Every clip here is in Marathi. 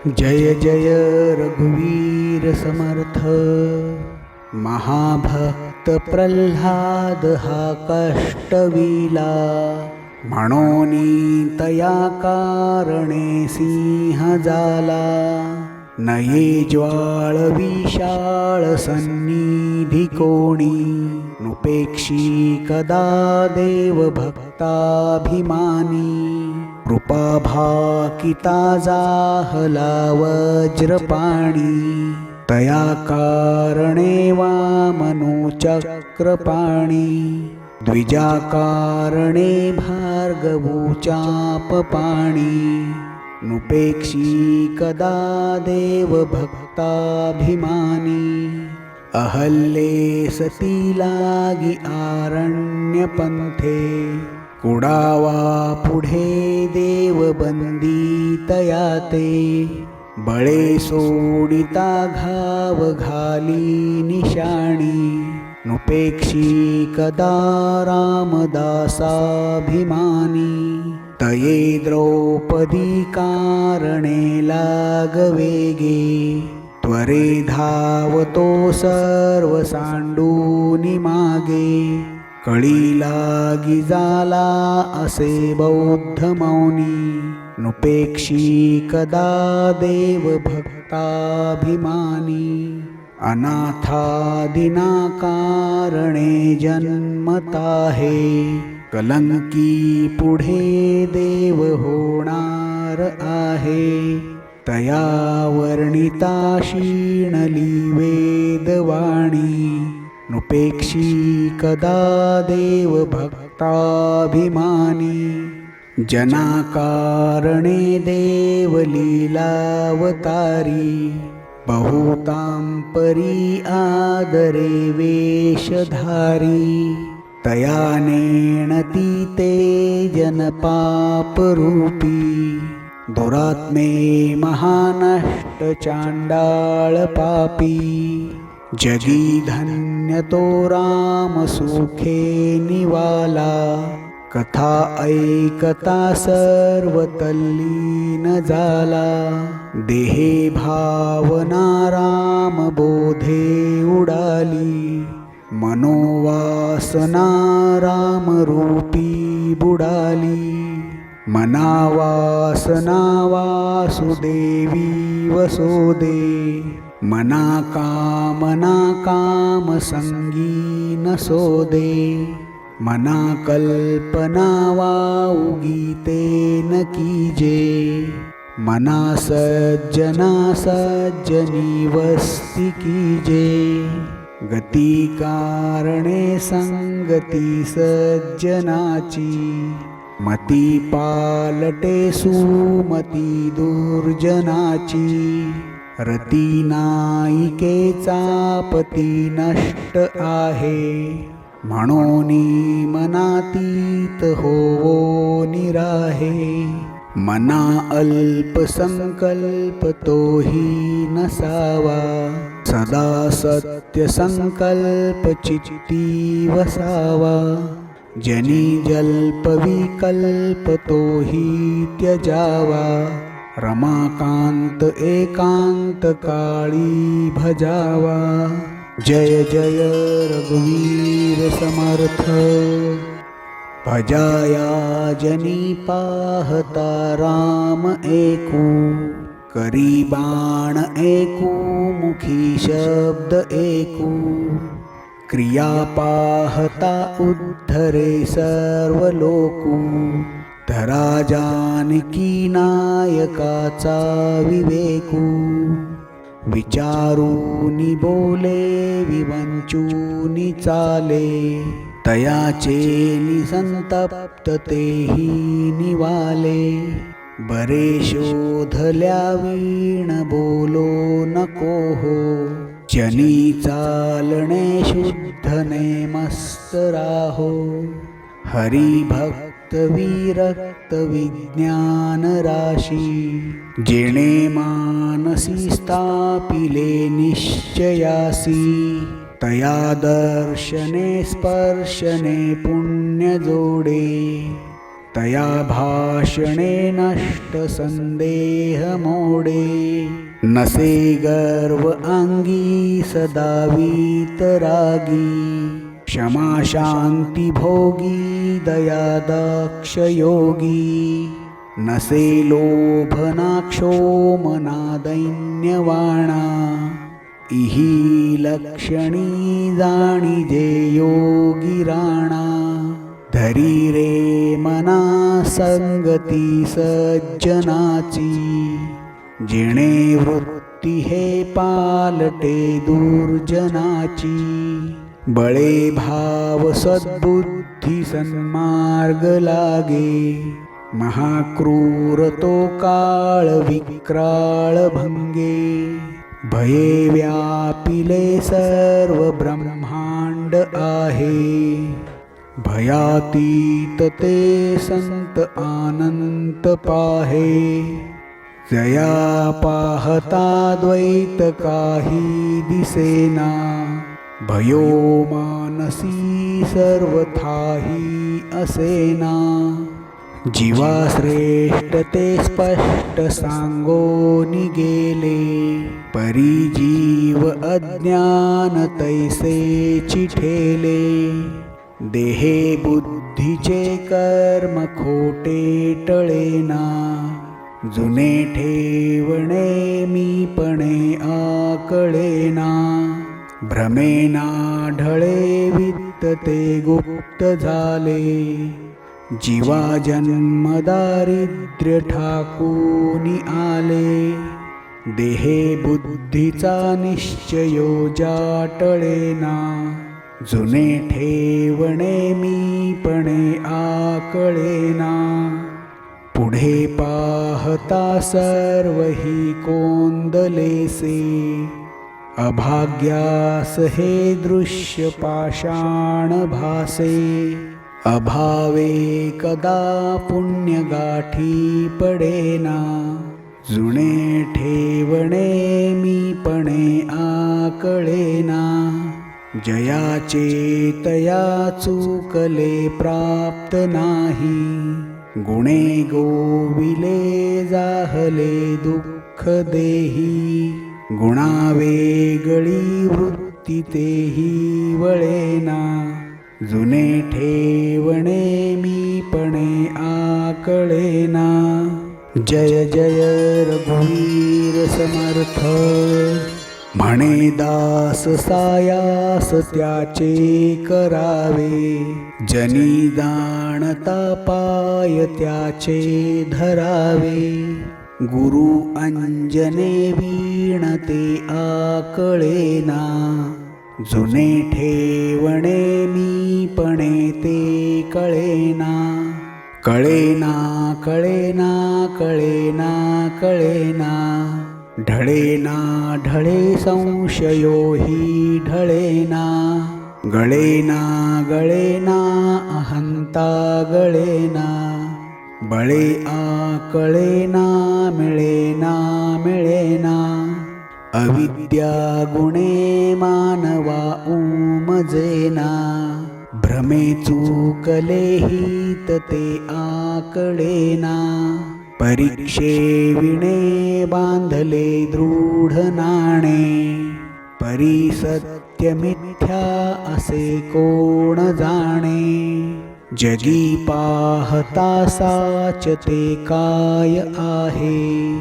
जय जय रघुवीर समर्थ। महाभक्त प्रल्हाद हा कष्टविला, म्हणोनी तया कारणे सिंह झाला। नये ज्वाळ विशाळ सन्निधी कोणी, नुपेक्षी कदा देव भक्ताभिमानी। कृपाभाकिता जाहला वज्रपाणी, तया कारणे वामनो चक्रपाणी। द्विजाकारणे भार्गवो चापपाणी, नुपेक्षी कदा देव भक्ताभिमानी। अहल्ये सती लागी आरण्यपंथे, कुडावा पुढे देव बंदितया ते। बळे सोडिता घाव घाली निशाणी, नुपेक्षी कदा रामदासाभिमानी। तये द्रौपदी कारणे लागवेगे, त्वरे धावतो सर्व सांडूनि मागे। कळी लागी जाला असे बौद्ध मौनी, नुपेक्षी कदा देव भक्ताभिमानी। अनाथादिना कारणे जन्मताहे, कलंकी पुढे देव होणार आहे। तया वर्णिता शीणली वेदवाणी, नुपेक्षी कदा देव भक्ताभिमानी। जना कारणे देव लीलावतारी, बहुतांपरी आदरे वेशधारी। तया नेणती ते जन पापरूपी, दुरात्मे महानष्ट चांडाळ पापी। जगी धन्य तो राम सुखे निवाला, कथा ऐकता सर्व तल्लीन झाला। देहे भावना राम बोधे उडाली, मनोवासना राम रूपी बुडाली। मनावासना वासुदेवी वसोदे, मना कामना काम संगी नसोदे। मना कल्पना वाउगीते न कीजे, मना सज्जना सज्जनी वस्ती कीजे। गती कारणे संगती सज्जनाची, मती पालटे सुमती दुर्जनाची। रती नायिकेचा पती नष्ट आहे, म्हणोनी मनातीत होवो निराहे। मना अल्प संकल्प तोही नसावा, सदा सत्य संकल्प चित्ती वसावा। जनी जल्प विकल्प तोही त्यजावा, रमाकांत एकांत काळी भजावा। जय जय रघुवीर समर्थ। भजाया जनी पाहता राम एकू, करी बाण एकू मुखी शब्द एकू। क्रिया पाहता उद्धरे सर्व लोकू, धरा जानकी नायकाचा विवेकू। विचारूनी बोले विवंचूनी चाले, तयाचे निसंतप्त तेही निवाले। बरे शोधल्या वीण बोलो नको हो, जनी चालणे शुद्धने मस्त राहो। हरिभक्त विरक्त विज्ञान राशी, जेणे मानसी स्थापिले निश्चयासी। तया दर्शने स्पर्शने पुण्य जोडे, तया भाषणे नष्ट संदेह मोडे. नसे गर्व अंगी सदा वीतरागी. क्षमा शांती भोगी दया दक्ष योगी. नसे लोभ नाक्षोमना दैन्यवाणा. इही लक्षणी जाणिजे योगी राणा. धरी रे मना संगती सज्जनाची. जिणे वृत्ती हे पालटे दुर्जनाची. बळे भाव सद्बुद्धी सन्मार्ग लागे. महाक्रूर तो काळ विक्राळ भंगे. भये व्यापिले सर्व ब्रह्मांड आहे. भयातीत ते संत आनंत पाहे. जया पाहता द्वैत काही दिसेना. भयो मानसी सर्वथाही असेना. जीवा श्रेष्ठ ते स्पष्ट सांगोनी गेले. परी जीव अज्ञान तैसे चिठेले. देहे बुद्धीचे कर्म खोटे टळेना. जुने ठेवणे मीपणे आकळेना. भ्रमेना ढळे वित्त ते गुप्त झाले. जीवा जन्म दारिद्र्य ठाकूनी आले. देहे बुद्धीचा निश्चयो जाटळेना. जुने ठेवणे मीपणे आकळेना. पुढे पाहता सर्व ही कोंदलेसे. अभाग्यास हे दृश्य पाषाण भासे. अभावे कदा पुण्य गाठी पडेना. जुने ठेवणे मीपणे आकळेना. जयाचे तया चुकले प्राप्त नाही. गुणे गोविले जाहले दुःख देही. गुणावेगळी वृत्ती तेही वळेना. जुने ठेवणे मीपणे आकळेना. जय जय रघुवीर समर्थ. म्हणे दास सायास त्याचे करावे. जनी जाणता पाय त्याचे धरावे. गुरु अंजने वीणते आकळेना. जुने ठेवणे मीपणे ते कळेना. कळेना कळेना कळेना कळेना. ढळेना ढळे संशयो हि ढळेना. गळेना गळेना अहंता गळेना. बळे आकळेना मिळेना मिळेना. अविद्या गुणे मानवा उमजेना. भ्रमे चुकले हित ते आकळेना. परीक्षे विणे बांधले दृढ नाणे. परी सत्य मिथ्या असे कोण जाणे. जगी पाहता साचते काय आहे.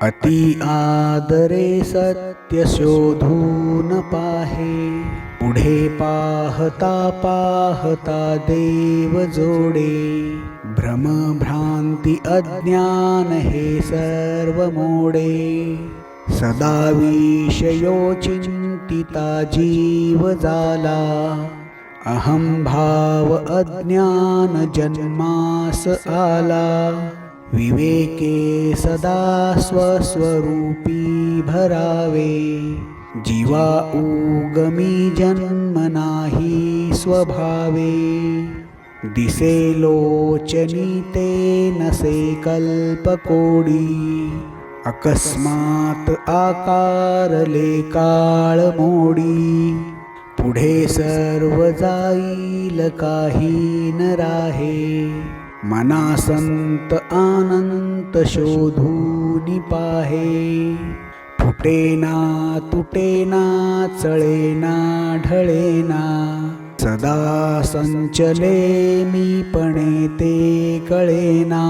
अति आदरे सत्य शोधून पाहे. पुढे पाहता पाहता देव जोडे. भ्रम भ्रांती अज्ञान हे सर्व मोडे. सदा विषयो चिंतिता जीव झाला. अहं भाव अज्ञान जन्मास आला. विवेके सदा स्वस्वरूपी भरावे. जीवा उगमी जन्म नाही स्वभावे. दिसे लोचनी ते नसे कल्पकोडी. अकस्मात आकारले काळ मोडी. पुढे सर्व जाईल काही न राहे. मनासंत आनंत शोधूनि पाहे. फुटेना तुटेना चळेना ढळेना, सदा संचले मीपणे ते कळेना.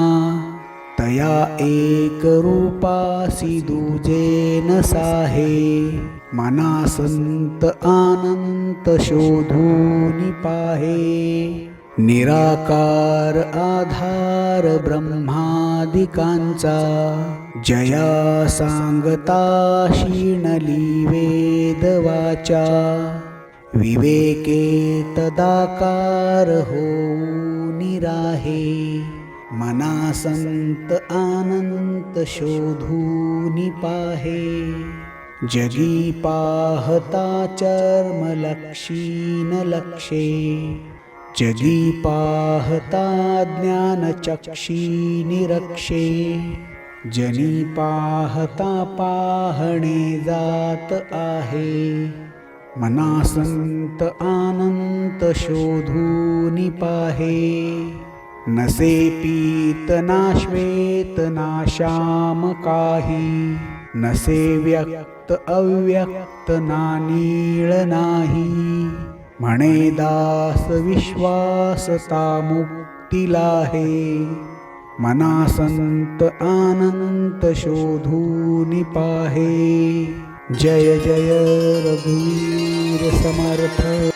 तया एक रूपासी दुजे न साहे, मनासंत आनंत शोधूनि पाहे. निराकार आधार ब्रह्मादिकांचा, जया सांगता शीणली वेदवाचा. विवेके तदाकार होऊनि राहे, मनासंत आनंत शोधूनि पाहे. जगी पाहता चर्मलक्षी न लक्षे, जगी पाहता ज्ञानचक्षी निरक्षे. जनी पाहता पाहणे जात आहे, मनासंत आनंत शोधूनि पाहे. नसे पीत ना श्वेत ना श्याम काही, नसे व्यक्त अव्यक्त ना नीळ नाही. म्हणे दास विश्वासता मुक्तीला हे, मनासंत आनंत शोधूनि पाहे. जय जय रघुवीर समर्थ.